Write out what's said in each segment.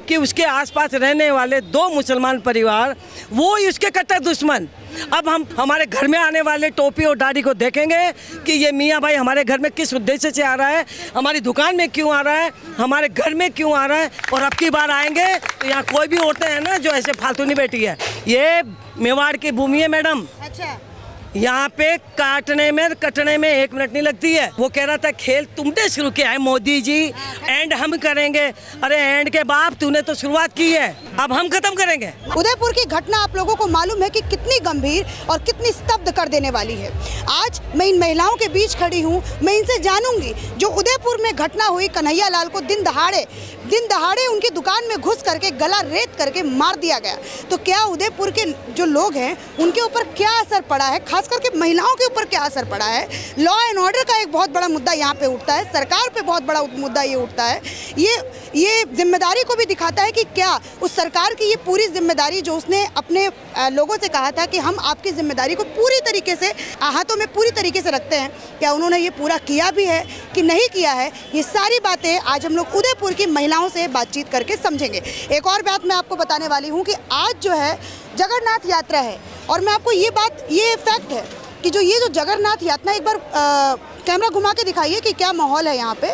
कि उसके आसपास रहने वाले 2 मुसलमान परिवार वो ही उसके कट्टर दुश्मन। अब हम हमारे घर में आने वाले टोपी और दाढ़ी को देखेंगे कि ये मियाँ भाई हमारे घर में किस उद्देश्य से आ रहा है, हमारी दुकान में क्यों आ रहा है, हमारे घर में क्यों आ रहा है। और अब की बार आएंगे तो यहाँ कोई भी औरतें हैं ना जो ऐसे फालतू नहीं बैठी है। ये मेवाड़ की भूमि है मैडम। अच्छा, यहाँ पे काटने में कटने में 1 मिनट नहीं लगती है। वो कह रहा था खेल तुमने शुरू किया है मोदी जी, एंड हम करेंगे। अरे एंड के बाप तूने तो शुरुआत की है, अब हम खत्म करेंगे। उदयपुर की घटना आप लोगों को मालूम है कि कितनी गंभीर और कितनी स्तब्ध कर देने वाली है। आज मैं इन महिलाओं के बीच खड़ी हूँ, मैं इनसे जानूंगी जो उदयपुर में घटना हुई, कन्हैया लाल को दिन दहाड़े उनकी दुकान में घुस करके गला रेत करके मार दिया गया, तो क्या उदयपुर के जो लोग हैं उनके ऊपर क्या असर पड़ा है, खास करके महिलाओं के ऊपर क्या असर पड़ा है। लॉ एंड ऑर्डर का एक बहुत बड़ा मुद्दा यहाँ पे उठता है, सरकार पे बहुत बड़ा मुद्दा ये उठता है। ये जिम्मेदारी को भी दिखाता है कि क्या उस सरकार की ये पूरी जिम्मेदारी जो उसने अपने लोगों से कहा था कि हम आपकी जिम्मेदारी को पूरी तरीके से हाथों में पूरी तरीके से रखते हैं, क्या उन्होंने ये पूरा किया भी है कि नहीं किया है। ये सारी बातें आज हम लोग उदयपुर की महिलाओं से बातचीत करके समझेंगे। एक और बात मैं आपको बताने वाली हूँ कि आज जो है जगन्नाथ यात्रा है, और मैं आपको ये फैक्ट है कि ये जो जगन्नाथ यात्रा, एक बार कैमरा घुमा के दिखाइए कि क्या माहौल है यहाँ पे।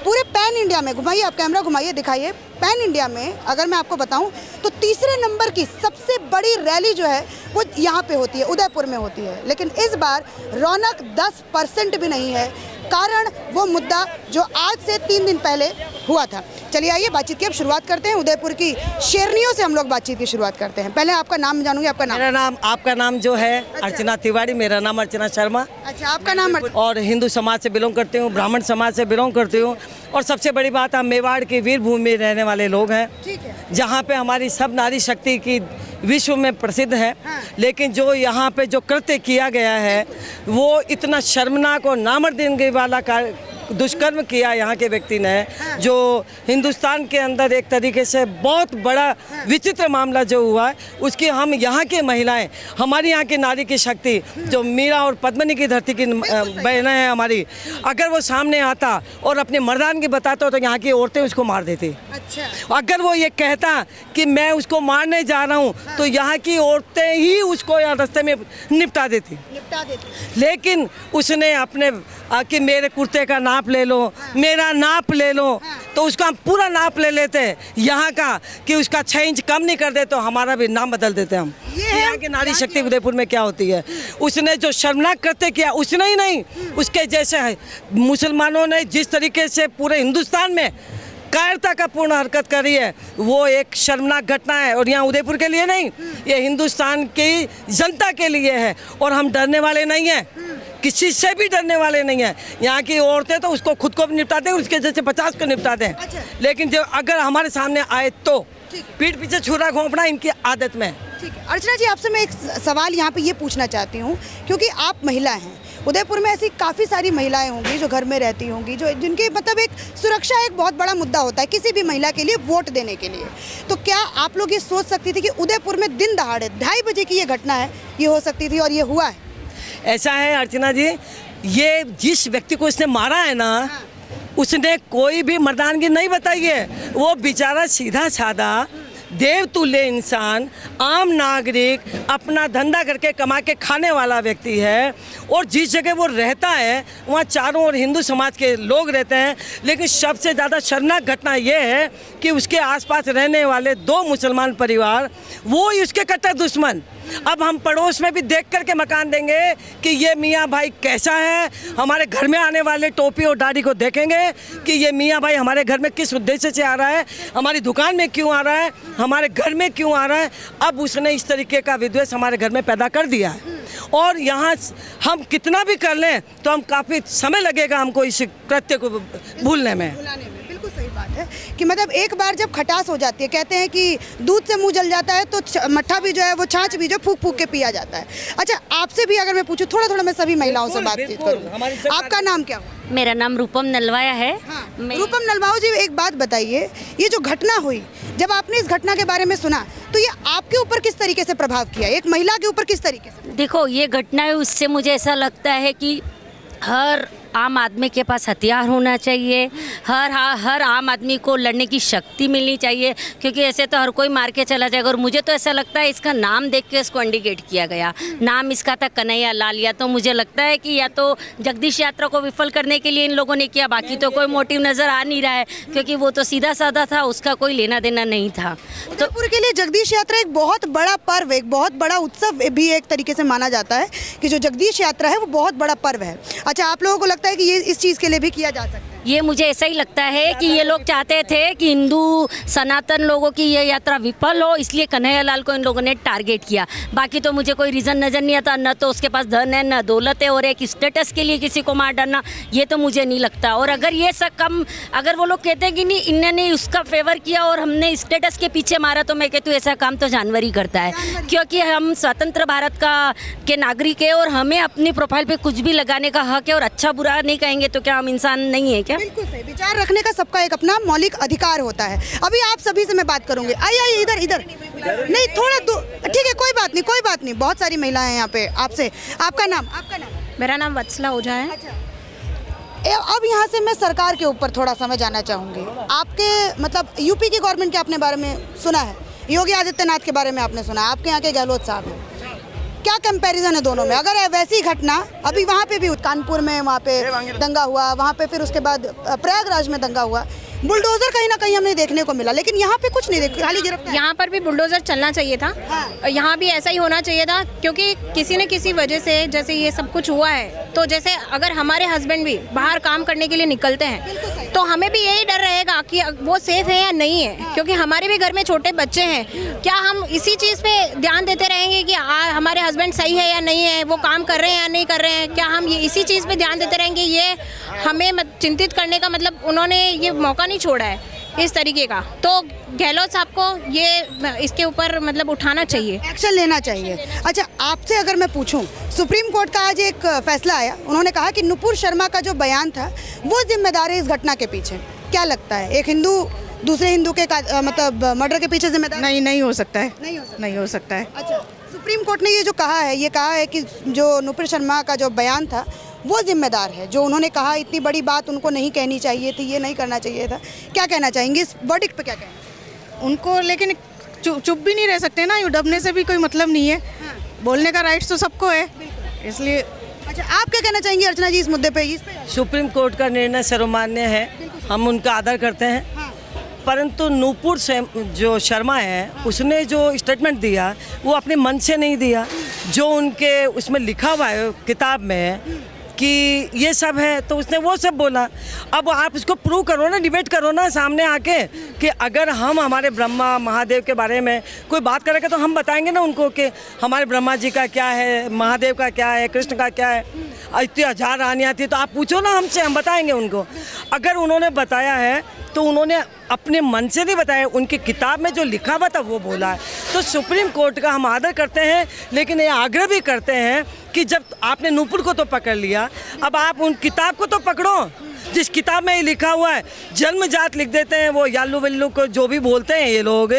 पूरे पैन इंडिया में घुमाइए, आप कैमरा घुमाइए, दिखाइए। पैन इंडिया में अगर मैं आपको बताऊं तो तीसरे नंबर की सबसे बड़ी रैली जो है वो यहाँ पे होती है, उदयपुर में होती है। लेकिन इस बार रौनक 10% भी नहीं है, कारण वो मुद्दा जो आज से 3 दिन पहले हुआ था। चलिए आइए बातचीत की अब शुरुआत करते हैं। उदयपुर की शेरनियों से हम लोग बातचीत की शुरुआत करते हैं। पहले आपका नाम जानूंगी। आपका नाम? आपका नाम जो है अच्छा। अर्चना तिवारी, मेरा नाम अर्चना शर्मा। अच्छा, आपका नाम? और हिंदू समाज से बिलोंग करती हूँ, ब्राह्मण समाज से बिलोंग करती हूँ। और सबसे बड़ी बात, हम मेवाड़ की वीर भूमि में रहने वाले लोग हैं, ठीक है, जहाँ पे हमारी सब नारी शक्ति की विश्व में प्रसिद्ध है। हाँ। लेकिन जो यहाँ पे जो कृत्य किया गया है वो इतना शर्मनाक और नामर्दगी वाला दुष्कर्म किया यहाँ के व्यक्ति ने। हाँ। जो हिंदुस्तान के अंदर एक तरीके से बहुत बड़ा विचित्र मामला जो हुआ है, उसकी हम यहाँ के महिलाएं, हमारी यहाँ की नारी की शक्ति जो मीरा और पद्मिनी की धरती की बहनें हैं हमारी, अगर वो सामने आता और अपने मर्दानगी बताता तो यहाँ की औरतें उसको मार देती। अच्छा। अगर वो ये कहता कि मैं उसको मारने जा रहा हूँ, तो यहाँ की औरतें ही उसको यहाँ रास्ते में निपटा देती। लेकिन उसने अपने कि मेरे कुर्ते का नाप ले लो, मेरा नाप ले लो, तो उसका पूरा नाप ले लेते यहाँ का कि उसका 6 इंच कम नहीं कर दे तो हमारा भी नाम बदल देते हम। यहाँ की नारी शक्ति उदयपुर में क्या होती है। उसने जो शर्मनाक कृत्य किया, उसने ही नहीं, उसके जैसे मुसलमानों ने जिस तरीके से पूरे हिंदुस्तान में कायरता का पूर्ण हरकत करी है, वो एक शर्मनाक घटना है। और यहाँ उदयपुर के लिए नहीं, ये हिंदुस्तान की जनता के लिए है। और हम डरने वाले नहीं हैं, किसी से भी डरने वाले नहीं हैं। यहाँ की औरतें तो उसको खुद को भी निपटाते हैं, उसके जैसे 50 को निपटाते हैं। अच्छा। लेकिन जो अगर हमारे सामने आए तो पीठ पीछे छुरा घोंपना इनकी आदत में है। ठीक है। अर्चना जी, आपसे मैं एक सवाल यहाँ पे ये पूछना चाहती हूँ, क्योंकि आप महिला हैं, उदयपुर में ऐसी काफ़ी सारी महिलाएं होंगी जो घर में रहती होंगी, जो जिनके मतलब एक सुरक्षा एक बहुत बड़ा मुद्दा होता है किसी भी महिला के लिए वोट देने के लिए। तो क्या आप लोग ये सोच सकती थी कि उदयपुर में दिन दहाड़े 2:30 बजे की ये घटना है, ये हो सकती थी और ये हुआ है? ऐसा है अर्चना जी, ये जिस व्यक्ति को इसने मारा है ना, उसने कोई भी मर्दानगी नहीं बताई है। वो बेचारा सीधा साधा देवतुल्य इंसान, आम नागरिक, अपना धंधा करके कमा के खाने वाला व्यक्ति है। और जिस जगह वो रहता है वहाँ चारों ओर हिंदू समाज के लोग रहते हैं। लेकिन सबसे ज़्यादा शर्मनाक घटना ये है कि उसके आसपास रहने वाले 2 मुसलमान परिवार वो ही उसके कट्टर दुश्मन। अब हम पड़ोस में भी देख करके मकान देंगे कि ये मियाँ भाई कैसा है, हमारे घर में आने वाले टोपी और दाढ़ी को देखेंगे कि ये मियाँ भाई हमारे घर में किस उद्देश्य से आ रहा है, हमारी दुकान में क्यों आ रहा है, हमारे घर में क्यों आ रहा है। अब उसने इस तरीके का विद्वेष हमारे घर में पैदा कर दिया है। और यहाँ हम कितना भी कर लें तो हम काफ़ी समय लगेगा हमको इस कृत्य को भूलने में। बिल्कुल सही बात है कि मतलब एक बार जब खटास हो जाती है, कहते हैं कि दूध से मुंह जल जाता है तो मट्ठा भी जो है वो छाछ भी जो फूक फूक के पिया जाता है। अच्छा, आपसे भी अगर मैं पूछूं, थोड़ा मैं सभी महिलाओं से बातचीत करूं। आपका नाम क्या? मेरा नाम रूपम नलवाया है। हाँ। रूपम नलवाओ जी, एक बात बताइए, ये जो घटना हुई, जब आपने इस घटना के बारे में सुना तो ये आपके ऊपर किस तरीके से प्रभाव किया, एक महिला के ऊपर किस तरीके से? देखो, ये घटना है, उससे मुझे ऐसा लगता है कि हर आम आदमी के पास हथियार होना चाहिए, हर आम आदमी को लड़ने की शक्ति मिलनी चाहिए, क्योंकि ऐसे तो हर कोई मार के चला जाएगा। और मुझे तो ऐसा लगता है इसका नाम देख के इसको इंडिकेट किया गया, नाम इसका था कन्हैया लाल, या तो मुझे लगता है कि या तो जगदीश यात्रा को विफल करने के लिए इन लोगों ने किया, बाकी तो कोई मोटिव नज़र आ नहीं रहा है, क्योंकि वो तो सीधा साधा था, उसका कोई लेना देना नहीं था। तो उदयपुर के लिए जगदीश यात्रा एक बहुत बड़ा पर्व, एक बहुत बड़ा उत्सव भी एक तरीके से माना जाता है कि जो जगदीश यात्रा है वो बहुत बड़ा पर्व है। अच्छा, आप लोगों को लगता है कि ये इस चीज़ के लिए भी किया जा सकता है? ये मुझे ऐसा ही लगता है कि ये लोग चाहते थे कि हिंदू सनातन लोगों की ये यात्रा विफल हो, इसलिए कन्हैया लाल को इन लोगों ने टारगेट किया। बाकी तो मुझे कोई रीज़न नज़र नहीं आता, न तो उसके पास धन है न दौलत है, और एक स्टेटस के लिए किसी को मार डालना ये तो मुझे नहीं लगता। और अगर ये सब कम, अगर वो लोग कहते हैं कि नहीं इन्होंने उसका फेवर किया और हमने स्टेटस के पीछे मारा, तो मैं कहती हूँ ऐसा काम तो जानवर ही करता है, क्योंकि हम स्वतंत्र भारत के नागरिक है और हमें अपनी प्रोफाइल पे कुछ भी लगाने का हक है, और अच्छा बुरा नहीं कहेंगे तो क्या हम इंसान नहीं है क्या? बिल्कुल सही, विचार रखने का सबका एक अपना मौलिक अधिकार होता है। अभी आप सभी से मैं बात करूंगी, आइए इधर नहीं, थोड़ा ठीक है, कोई बात नहीं, बहुत सारी महिलाएं हैं यहाँ पे। आपसे आपका नाम? मेरा नाम वत्सला ओझा है। अब यहाँ से मैं सरकार के ऊपर थोड़ा समय जानना चाहूँगी। आपके मतलब यूपी की गवर्नमेंट के अपने बारे में सुना है, योगी आदित्यनाथ के बारे में आपने सुना है, आपके यहाँ के गहलोत साहब हैं, क्या कंपैरिजन है दोनों में? अगर वैसी घटना अभी वहाँ पे भी कानपुर में वहाँ पे दंगा हुआ, वहाँ पे फिर उसके बाद प्रयागराज में दंगा हुआ, बुलडोजर कहीं ना कहीं हमें देखने को मिला, लेकिन यहाँ पे कुछ नहीं देखा, खाली गिरफ्तार। यहाँ पर भी बुलडोजर चलना चाहिए था, यहाँ भी ऐसा ही होना चाहिए था, क्योंकि किसी न किसी वजह से जैसे ये सब कुछ हुआ है, तो जैसे अगर हमारे हस्बैंड भी बाहर काम करने के लिए निकलते हैं तो हमें भी यही डर रहेगा कि वो सेफ है या नहीं है, क्योंकि हमारे भी घर में छोटे बच्चे हैं। क्या हम इसी चीज़ पे ध्यान देते रहेंगे कि हमारे हस्बैंड सही है या नहीं है, वो काम कर रहे हैं या नहीं कर रहे हैं? क्या हम ये इसी चीज़ पे ध्यान देते रहेंगे? ये हमें चिंतित करने का मतलब उन्होंने ये मौका नहीं छोड़ा है इस तरीके का। तो गहलोत साहब को ये इसके ऊपर मतलब उठाना चाहिए, एक्शन लेना चाहिए। अच्छा, आपसे अगर मैं पूछूं, सुप्रीम कोर्ट का आज एक फैसला आया, उन्होंने कहा कि नुपुर शर्मा का जो बयान था वो जिम्मेदार है इस घटना के पीछे। क्या लगता है, एक हिंदू दूसरे हिंदू के मतलब मर्डर के पीछे जिम्मेदार? नहीं हो सकता है, नहीं हो सकता है। अच्छा, सुप्रीम कोर्ट ने ये जो कहा है कि जो नुपुर शर्मा का जो बयान था वो जिम्मेदार है, जो उन्होंने कहा इतनी बड़ी बात उनको नहीं कहनी चाहिए थी, ये नहीं करना चाहिए था। क्या कहना चाहेंगे इस वर्डिक्ट पे? क्या कहना उनको, लेकिन चुप भी नहीं रह सकते ना, यूँ दबने से भी कोई मतलब नहीं है। बोलने का राइट्स तो सबको है, इसलिए। अच्छा, आप क्या कहना चाहेंगे अर्चना जी इस मुद्दे पे? सुप्रीम कोर्ट का निर्णय सर्वमान्य है, हम उनका आदर करते हैं, परंतु नुपुर जो शर्मा है उसने जो स्टेटमेंट दिया वो अपने मन से नहीं दिया, जो उनके उसमें लिखा हुआ है किताब में कि ये सब है, तो उसने वो सब बोला। अब आप इसको प्रूव करो ना, डिबेट करो ना सामने आके, कि अगर हम हमारे ब्रह्मा महादेव के बारे में कोई बात करेगा तो हम बताएंगे ना उनको कि हमारे ब्रह्मा जी का क्या है, महादेव का क्या है, कृष्ण का क्या है। इतनी हजार रानियाँ थी, तो आप पूछो ना हमसे, हम बताएंगे उनको। अगर उन्होंने बताया है तो उन्होंने अपने मन से नहीं बताया, उनकी किताब में जो लिखा हुआ था वो बोला है। तो सुप्रीम कोर्ट का हम आदर करते हैं, लेकिन ये आग्रह भी करते हैं कि जब आपने नुपुर को तो पकड़ लिया, अब आप उन किताब को तो पकड़ो जिस किताब में ये लिखा हुआ है। जन्मजात लिख देते हैं वो याल्लू वल्लू को, जो भी बोलते हैं ये लोग,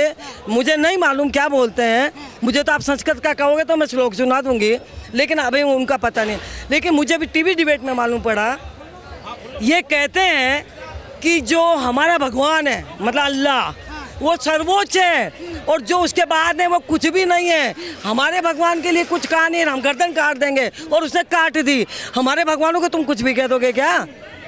मुझे नहीं मालूम क्या बोलते हैं, मुझे तो आप संस्कृत का कहोगे तो मैं श्लोक सुना दूंगी, लेकिन अभी उनका पता नहीं। लेकिन मुझे भी टीवी डिबेट में मालूम पड़ा, ये कहते हैं कि जो हमारा भगवान है मतलब अल्लाह, वो सर्वोच्च है, और जो उसके बाद है वो कुछ भी नहीं है। हमारे भगवान के लिए कुछ कहा नहीं, हम गर्दन काट देंगे, और उसने काट दी। हमारे भगवानों को तुम कुछ भी कह दोगे क्या?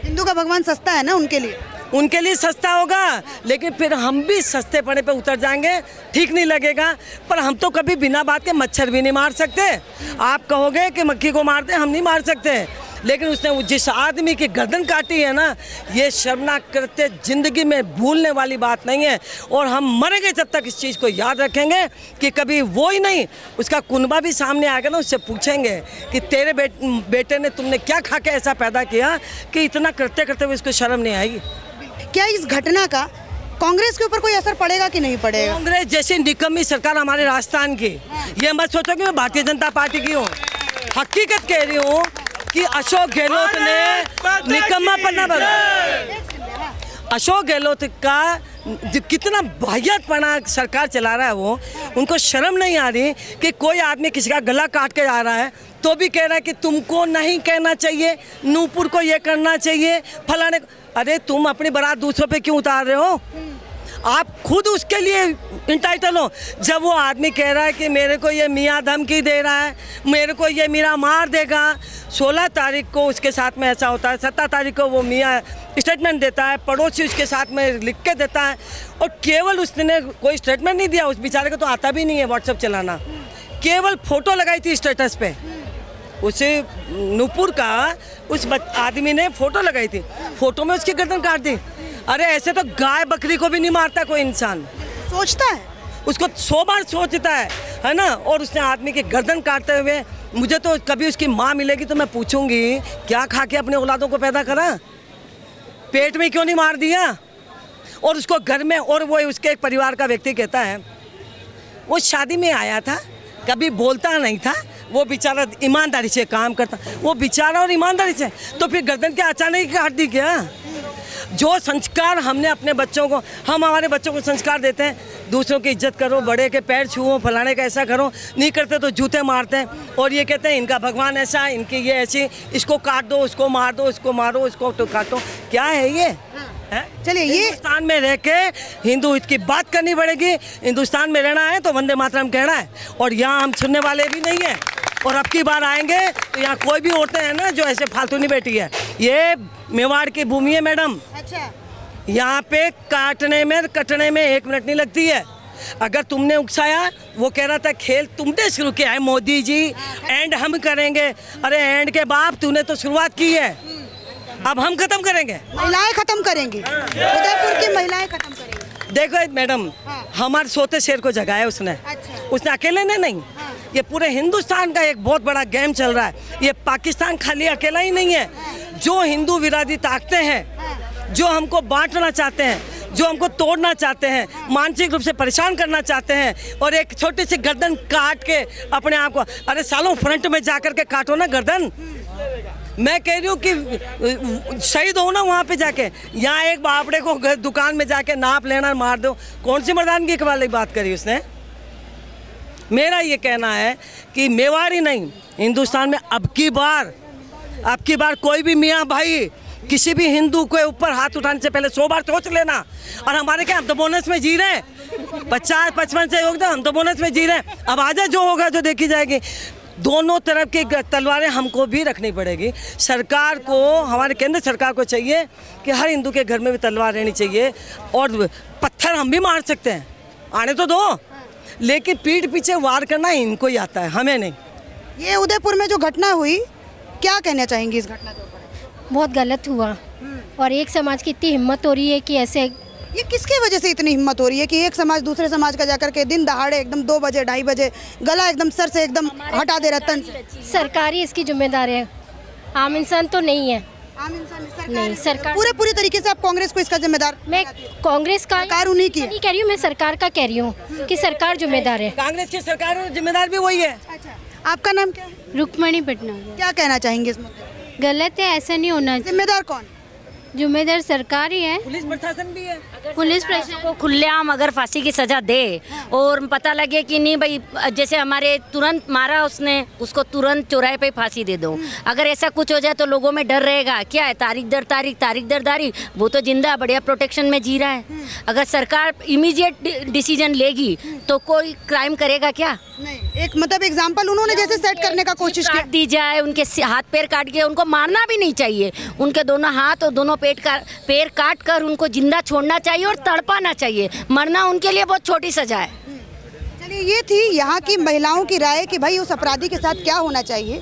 हिंदू का भगवान सस्ता है ना उनके लिए सस्ता होगा, लेकिन फिर हम भी सस्ते पड़े पे उतर जाएंगे, ठीक नहीं लगेगा। पर हम तो कभी बिना बात के मच्छर भी नहीं मार सकते। आप कहोगे कि मक्खी को मारते, हम नहीं मार सकते, लेकिन उसने जिस आदमी की गर्दन काटी है ना, ये शर्मनाक कृत्य जिंदगी में भूलने वाली बात नहीं है। और हम मरेंगे जब तक इस चीज़ को याद रखेंगे कि कभी वो ही नहीं, उसका कुनबा भी सामने आएगा ना, उससे पूछेंगे कि तेरे बेटे ने तुमने क्या खा के ऐसा पैदा किया कि इतना कृत्य करते हुए इसको शर्म नहीं आएगी। क्या इस घटना का कांग्रेस के ऊपर कोई असर पड़ेगा कि नहीं पड़ेगा? कांग्रेस जैसी निकम्मी सरकार हमारे राजस्थान की, ये मत सोचो कि मैं भारतीय जनता पार्टी की हूँ, हकीकत कह रही हूँ कि अशोक गहलोत ने निकम्मा पन्ना बना। अशोक गहलोत का कितना वाहियातपना सरकार चला रहा है वो, उनको शर्म नहीं आ रही कि कोई आदमी किसी का गला काट के आ रहा है तो भी कह रहा है कि तुमको नहीं कहना चाहिए, नूपुर को ये करना चाहिए, फलाने। अरे तुम अपनी बारात दूसरों पे क्यों उतार रहे हो? आप खुद उसके लिए इंटाइटल हो। जब वो आदमी कह रहा है कि मेरे को ये मियाँ धमकी दे रहा है, मेरे को ये मीरा मार देगा, 16 तारीख को उसके साथ में ऐसा होता है, 17 तारीख को वो मियाँ स्टेटमेंट देता है, पड़ोसी उसके साथ में लिख के देता है, और केवल उसने कोई स्टेटमेंट नहीं दिया, उस बेचारे को तो आता भी नहीं है व्हाट्सएप चलाना, केवल फ़ोटो लगाई थी स्टेटस पे। उसे नूपुर का उस आदमी ने फ़ोटो लगाई थी, फ़ोटो में उसकी गर्दन काट दी। अरे ऐसे तो गाय बकरी को भी नहीं मारता कोई इंसान, सोचता है, उसको 100 बार सोचता है ना। और उसने आदमी की गर्दन काटते हुए, मुझे तो कभी उसकी माँ मिलेगी तो मैं पूछूंगी क्या खा के अपने औलादों को पैदा करा, पेट में क्यों नहीं मार दिया? और उसको घर में, और वो उसके एक परिवार का व्यक्ति कहता है वो शादी में आया था, कभी बोलता नहीं था, वो बेचारा ईमानदारी से काम करता, वो बेचारा और ईमानदारी से, तो फिर गर्दन क्या अचानक ही काट दी क्या? जो संस्कार हमने अपने बच्चों को, हम हमारे बच्चों को संस्कार देते हैं, दूसरों की इज्जत करो, बड़े के पैर छुओ, फलाने का ऐसा करो, नहीं करते तो जूते मारते हैं, और ये कहते हैं इनका भगवान ऐसा, इनकी ये ऐसी, इसको काट दो, उसको मार दो, इसको मारो, इसको तो काटो। क्या है ये? चलिए, ये हिंदुस्तान में रह के हिंदू की बात करनी पड़ेगी। हिंदुस्तान में रहना है तो वंदे मातरम कहना है, और यहाँ हम सुनने वाले भी नहीं हैं। और अब की बार आएंगे तो यहाँ कोई भी औरतें हैं ना जो ऐसे फालतू नहीं बैठी है। ये मेवाड़ की भूमि है मैडम, अच्छा, यहाँ पे काटने में कटने में 1 मिनट नहीं लगती है। अगर तुमने उकसाया, वो कह रहा था खेल तुमने शुरू किया है मोदी जी, एंड हम करेंगे। अरे एंड के बाप, तूने तो शुरुआत की है, अब हम खत्म करेंगे, महिलाएं खत्म करेंगी, उदयपुर की महिलाएं खत्म करेंगी। देखो मैडम, हमारे सोते शेर को जगाया उसने, अच्छा। उसने अकेले ने नहीं, ये पूरे हिंदुस्तान का एक बहुत बड़ा गेम चल रहा है। ये पाकिस्तान खाली अकेला ही नहीं है, जो हिंदू विरोधी ताकतें हैं, जो हमको बांटना चाहते हैं, जो हमको तोड़ना चाहते हैं, मानसिक रूप से परेशान करना चाहते हैं, और एक छोटी सी गर्दन काट के अपने आप को, अरे सालों फ्रंट में जा कर के काटो ना गर्दन। मैं कह रही हूँ कि शहीद हो ना वहाँ पे जाके, यहाँ एक बापड़े को दुकान में जाके नाप लेना, मार दो, कौन सी मर्दानगी वाली बात करी उसने? मेरा ये कहना है कि मेवाड़ी नहीं, हिंदुस्तान में अब की बार कोई भी मियाँ भाई किसी भी हिंदू के ऊपर हाथ उठाने से पहले 100 बार सोच लेना। और हमारे क्या, हम तो बोनस में जी रहे हैं, 50-55 से होगा, हम तो बोनस में जी रहे हैं। अब आजा जो होगा जो देखी जाएगी। दोनों तरफ की तलवारें हमको भी रखनी पड़ेगी। सरकार को, हमारे केंद्र सरकार को चाहिए कि हर हिंदू के घर में भी तलवार रहनी चाहिए, और पत्थर हम भी मार सकते हैं, आने तो दो, लेकिन पीठ पीछे वार करना इनको ही आता है, हमें नहीं। ये उदयपुर में जो घटना हुई, क्या कहना चाहेंगी इस घटना के ऊपर? बहुत गलत हुआ, और एक समाज की इतनी हिम्मत हो रही है कि ऐसे, ये किसकी वजह से इतनी हिम्मत हो रही है कि एक समाज दूसरे समाज का जाकर के दिन दहाड़े एकदम 2 बजे 2:30 बजे गला एकदम सर से एकदम हटा दे रहा तन से? सरकार ही इसकी जिम्मेदार है, आम इंसान तो नहीं है। आम इंसान, सरकार नहीं, सरकार पूरे तरीके से आप कांग्रेस को इसका जिम्मेदार? मैं कांग्रेस का सरकार उन्हीं की है। नहीं कह रही हूँ, मैं सरकार का कह रही हूँ कि सरकार जिम्मेदार है। कांग्रेस की सरकार जिम्मेदार भी वही है। अच्छा, आपका नाम क्या है? रुक्मणी पटना। क्या कहना चाहेंगे इस मुद्दे पर? गलत है, ऐसा नहीं होना चाहिए। जिम्मेदार कौन? जिम्मेदार सरकार ही है, पुलिस प्रशासन भी है। पुलिस को प्रशासन। खुलेआम अगर फांसी की सजा दे, और पता लगे कि नहीं भाई, जैसे हमारे तुरंत मारा उसने, उसको तुरंत चौराहे पे फांसी दे दो। अगर ऐसा कुछ हो जाए तो लोगों में डर रहेगा, क्या है तारीख दर तारीख, वो तो जिंदा बढ़िया प्रोटेक्शन में जी रहा है। अगर सरकार इमीडिएट डिसीजन लेगी तो कोई क्राइम करेगा क्या? नहीं, एक मतलब एग्जाम्पल उन्होंने जैसे सेट करने का कोशिश काट की। दी जाए, उनके हाथ पैर काट के, उनको मारना भी नहीं चाहिए, उनके दोनों हाथ और दोनों पैर काट कर उनको जिंदा छोड़ना चाहिए और तड़पाना चाहिए। मरना उनके लिए बहुत छोटी सजा है। चलिए, ये थी यहाँ की महिलाओं की राय कि भाई उस अपराधी के साथ क्या होना चाहिए।